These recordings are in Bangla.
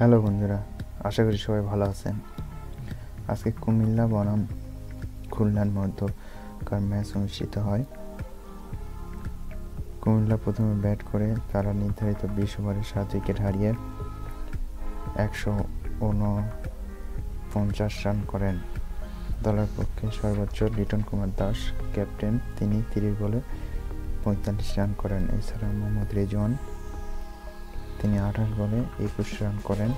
হ্যালো বন্ধুরা, আশা করি সবাই ভালো আছেন। আজকে কুমিল্লা বনাম খুলনার মধ্যকার ম্যাচ অনুষ্ঠিত হয়। কুমিল্লা প্রথমে ব্যাট করে তারা নির্ধারিত 20 ওভারে 7 উইকেট হারিয়ে 149 রান করেন। দলের পক্ষে সর্বোচ্চ লিটন কুমার দাস ক্যাপ্টেন, তিনি 30 বলে 45 রান করেন। এছাড়া মোহাম্মদ রেজওয়ান, তিনি 28 বলে 21 রান করেন।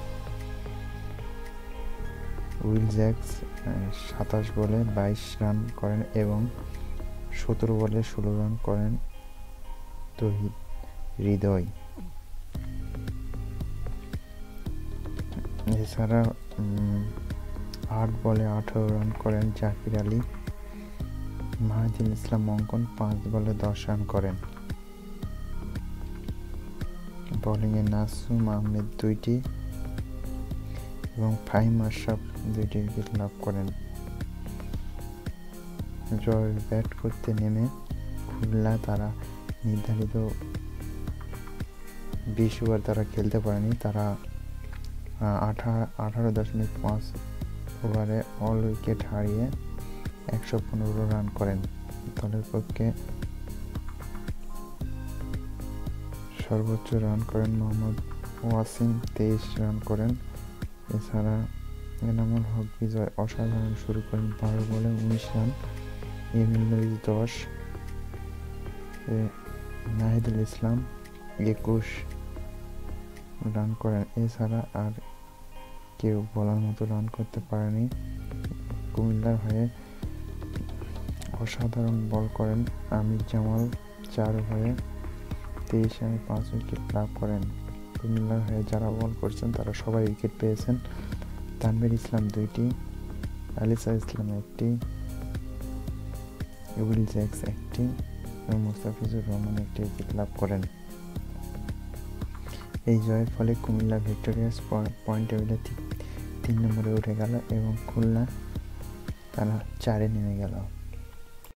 উইল জ্যাক্স 27 বলে 22 রান করেন এবং 17 বলে 16 রান করেন তৌহিদ হৃদয়। এছাড়া 8 বলে 18 রান করেন জাকির আলী। মাহিদুল ইসলাম অঙ্কন 5 বলে 10 রান করেন। বোলিংয়ে নাসুম আহমেদ 2টি এবং ফাহিম আশরাফ 2টি উইকেট লাভ করেন। জয়ের ব্যাট করতে নেমে খুলনা তারা নির্ধারিত 20 ওভার তারা খেলতে পারেনি। তারা 18.5 ওভারে অল উইকেট হারিয়ে 115 রান করেন। দলের পক্ষে সর্বোচ্চ রান করেন মোহাম্মদ ওয়াসিম, 23 রান করেন। এছাড়া এনামুল হক বিজয় অসাধারণ শুরু করেন, 12 বলে 19 রান। এমিল লুইস 10, নাহিদুল ইসলাম 21 রান করেন। এছাড়া আর কেউ বলার মতো রান করতে পারেনি। কুমিল্লার হয়ে অসাধারণ বল করেন আমির জামাল, 4 ওভারে 23 রানে 5 উইকেট লাভ করেন। কুমিল্লার হয়ে যারা বল করছেন তারা সবাই উইকেট পেয়েছেন। তানভীর ইসলাম 2টি, আলিসা ইসলাম 1টি, উইল জ্যাক্স 1টি এবং মুস্তাফিজুর রহমান 1টি উইকেট লাভ করেন। এই জয়ের ফলে কুমিল্লা ভিক্টোরিয়াস পয়েন্ট টেবিলে 3 নম্বরে উঠে গেল এবং খুলনা তারা 4-এ নেমে গেল।